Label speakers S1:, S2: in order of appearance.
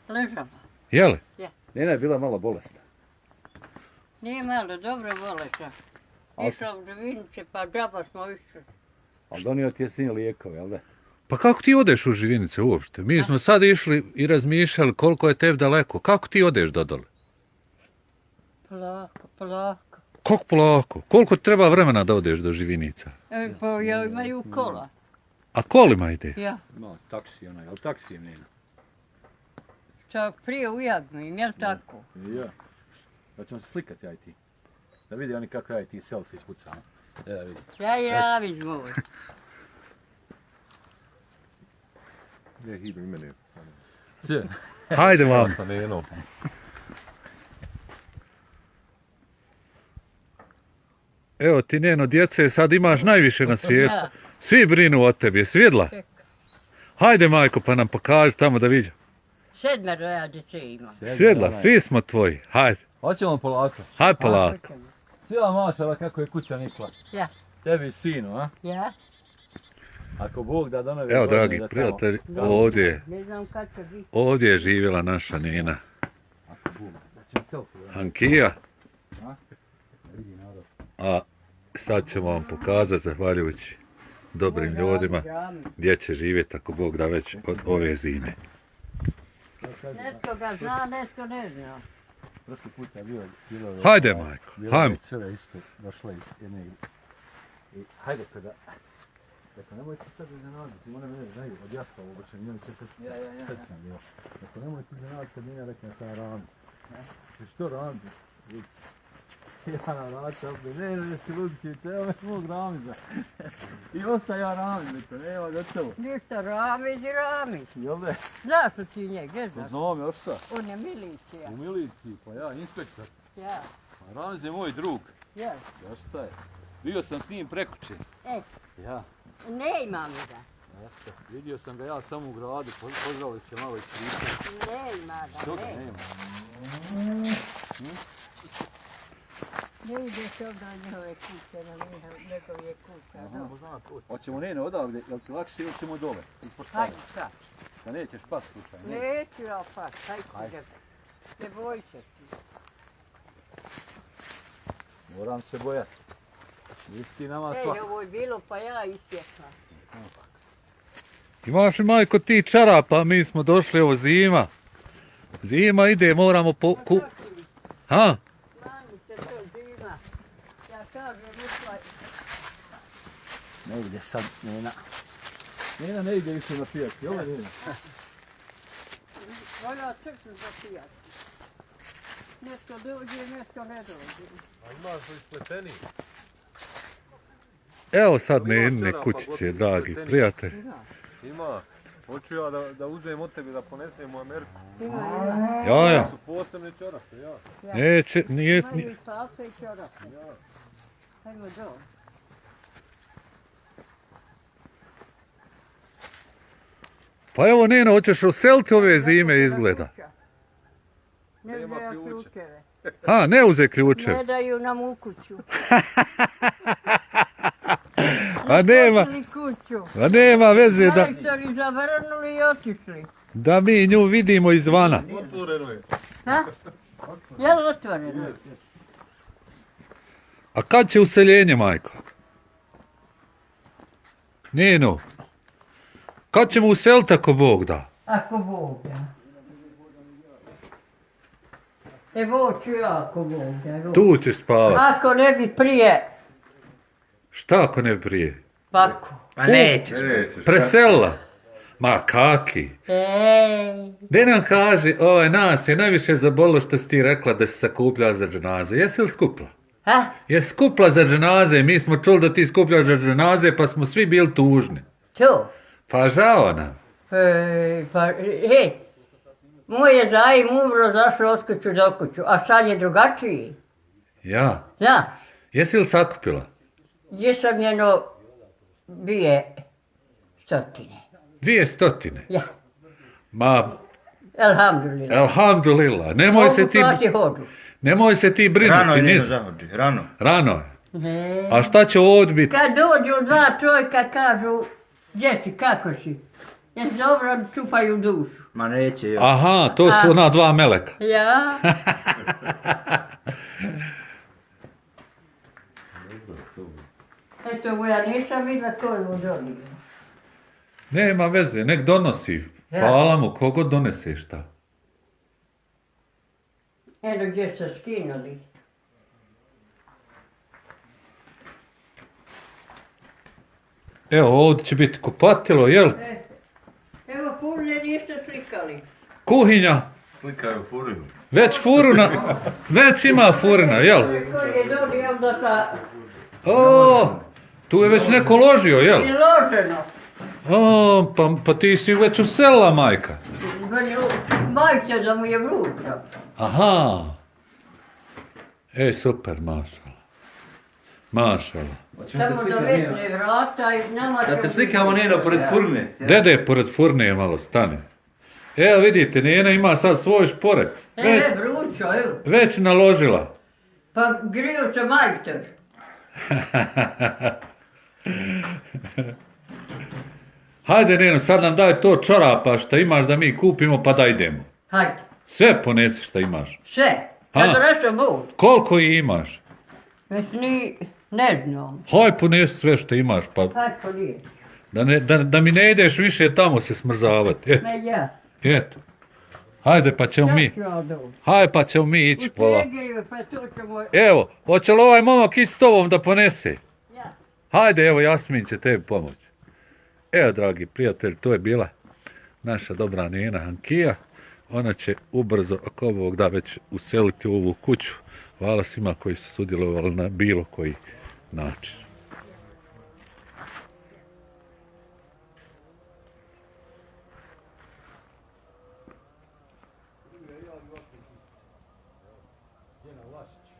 S1: Ležala.
S2: Jeli?
S1: Ja.
S2: Nena je bila malo bolesna.
S1: Nije malo, dobro bolesna. Išla u Živinice, pa džaba smo išli.
S2: Ali donio ti je sin lijekove, jel da? Pa kako ti odeš u Živinice uopšte? Mi smo sad išli i razmišljali koliko je tebi daleko. Kako ti odeš dodole?
S1: Polako, polako.
S2: Kako polako? Koliko treba vremena da odeš do Živinica?
S1: Pa ja imaju kola.
S2: A kolima ide?
S1: Ja.
S3: No, taksi jel taksijem Nena?
S1: Šta prije u Jagnu im, jel tako?
S3: Ja. Da ćemo se slikati ja i ti. Da vidi oni kako ja i ti selfie ispucamo. Da vidi.
S1: Ja i Ravić moj.
S4: Ne, idu i mene.
S3: Sve.
S2: Hajde vam.
S4: Sa Nenom.
S2: Evo ti Neno, djece, sad imaš najviše na svijetu.
S1: Ja.
S2: Svi brinu o tebi, svidla?
S1: Čekaj.
S2: Hajde majko, pa nam pokaži tamo da vidim.
S1: 7 ja djece imam.
S2: Svidla, svi smo tvoji. Hajde,
S3: Hoćemo polako.
S2: hajde polako.
S3: Cijela mašala kako je kuća nikla.
S1: Ja.
S3: Tebi i sinu, a?
S1: Ja.
S3: Ako Bog da donove
S2: Evo,
S3: godine
S2: dragi
S3: da tamo-
S2: prijatelji,
S3: Da,
S1: Ne znam kad će biti.
S2: ovdje je živjela naša Nena.
S3: Ako Bog da ćemo selfie. da.
S2: Ankija.
S3: A? Vidi narod.
S2: A sad ćemo vam pokazati, zahvaljujući dobrim ljudima, gdje će živjeti ako Bog da već od ove zime.
S1: Netko ga zna, netko ne zna.
S3: Prošli puta je bilo
S2: Hajde, majko, hajmo.
S3: Cure isto došle iz jedne i hajde kada. Dakle, nemojte sad iznenaditi, one mene znaju od jasta obočen, njeni se srećna bila. Dakle, nemojte iznenaditi kad Nina rekne sam Rami. Što Rami? Ja na rača, ne si ludki, treba me mog Ramiza. I osta ja Ramiz, neko, nema gotovo.
S1: Ništa, Ramić i Ramić.
S3: Jel ne?
S1: Znaš li ti njeg, ne znaš?
S3: Znam, još šta?
S1: On je milicija.
S3: U miliciji, pa ja, inspektor.
S1: Ja.
S3: A Ramiz je moj drug.
S1: Ja.
S3: Ja šta je? Bio sam s njim prekuće.
S1: E,
S3: Ja.
S1: ne imam ga.
S3: Jeste, vidio sam ga ja samo u gradu, pozvali se malo iz Krića.
S1: Ne ima
S3: Što
S1: ga,
S3: ga
S1: ne.
S3: nema?
S1: Ne ide se onda njihove kuće, na njegove kuće.
S3: Hoćemo Nene odavde, jel ti lakše ili ćemo dole? Ispod
S1: Hajde,
S3: stave.
S1: šta?
S3: Da nećeš pas slučajno. ne?
S1: Neću ja pas, hajde. Ne boj se ti.
S3: Moram se bojati. Nisi ti nama
S1: Ej,
S3: svak.
S1: ovo je bilo pa ja ispjekla.
S2: Imaš li majko ti čarapa, mi smo došli, ovo zima. Zima ide, moramo Ha?
S1: Mani se to zima. Ja kažem, uslaj.
S3: Ne ide sad Nena. Nena ne ide više na pijac, jel Nena?
S1: Volja crknu za pijat. Nešto dođe, nešto ne dođe.
S4: A imaš li spleteni?
S2: Evo sad Nenine kućice, dragi prijatelji.
S4: Ima. Hoću ja da uzmem od tebe da ponesem u Ameriku.
S2: Ja.
S4: Su posebne čorape, ja.
S2: Neće, nije,
S1: Imaju i palpe i čorape. Hajmo dole.
S2: Pa evo Neno, hoćeš useliti ove zime izgleda.
S1: Ne
S4: Nema
S1: daju
S4: ključa.
S1: ključeve.
S2: Ha, ne uze ključe.
S1: Ne daju nam u kuću.
S2: A nema,
S1: Otvorili kuću.
S2: a nema veze da,
S1: Majstori zavrnuli i otišli.
S2: da mi nju vidimo izvana.
S4: Otvoreno je.
S1: Ha? Je li otvoreno?
S2: A kad će useljenje, majko? Neno, kad ćemo useliti ako Bog da?
S1: Ako Bog da. Evo ću ja ako Bog da. evo.
S2: Tu ćeš spavati.
S1: Ako ne bi prije,
S2: Šta ako ne prije?
S1: pako.
S5: Pa nećeš.
S4: Nećeš.
S2: Preselila. Ma kaki.
S1: Ej,
S2: De nam kaži, nas je najviše zabolilo što si ti rekla da si sakupljala za dženaze. Jesi li skupla?
S1: ha?
S2: Jesi skupla za dženaze, mi smo čuli da ti skupljaš za dženaze pa smo svi bili tužni.
S1: To.
S2: Pa žao nam.
S1: Moj je zaim umro, zašao od kuću do kuću, a sad je drugačiji.
S2: Ja.
S1: Znaš,
S2: Jesi li sakupila?
S1: gdje sam njeno bije 100.
S2: 200.
S1: Ja,
S2: Ma,
S1: alhamdulillah.
S2: alhamdulillah, nemoj se ti brinuti.
S5: Rano je njeno
S2: niz-
S5: zahođi, rano.
S2: Rano je.
S1: Ne.
S2: A šta će ovdje biti?
S1: Kad dođu dva čovjeka kažu, gdje si, kako si? Jesi dobro, čupaju dušu.
S5: Ma neće, jel?
S2: Aha, to su ona dva meleka.
S1: Ja, eto, ja nisam vidjela ko je u domu.
S2: Nema veze, nek donosi.
S1: Ja.
S2: Hvala mu, kogod donese šta.
S1: Eno gdje se skinuli.
S2: Evo, ovdje će biti kupatilo, jel?
S1: Evo, purne niste slikali.
S2: Kuhinja,
S3: Slikaju furiju.
S2: već furuna, već ima furina, jel?
S1: Ko je donio onda sa...
S2: O, tu je već neko ložio, jel?
S1: I loženo.
S2: O, pa ti si već uselila, majka.
S1: Majke da mu je vruća.
S2: Aha. Ej, super, mašala. Mašala.
S1: Samo da vetne vrata i nama
S5: Da te slikamo Neno pored furne.
S2: Dede pored furne malo stane. Evo vidite, Nena ima sad svoj šporet.
S1: vruća, evo.
S2: Već naložila.
S1: Pa griju se majster.
S2: Hajde Neno, sad nam daj to čorapa šta imaš da mi kupimo pa da idemo.
S1: Hajde,
S2: Sve ponesi šta imaš.
S1: sve.
S2: A.
S1: Kad donesem bud.
S2: Koliko ih imaš?
S1: Već ni, ne znam.
S2: Haj ponesi sve što imaš pa
S1: Hajde pa nije.
S2: da mi ne ideš više tamo se smrzavati.
S1: Ne ja.
S2: Eto. Hajde pa ćemo mi. Hajde pa ćemo mi ići
S1: U
S2: pola.
S1: tegelju, pa tu ćemo...
S2: Evo, hoće li ovaj momak ići s tobom da ponese?
S1: Ja.
S2: Hajde, evo Jasmin će tebi pomoći. Evo, dragi prijatelji, to je bila naša dobra Nena Hankija. Ona će ubrzo, ako Bog da, već useliti u ovu kuću. Hvala svima koji su sudjelovali na bilo koji način.
S3: Jena Vlašić.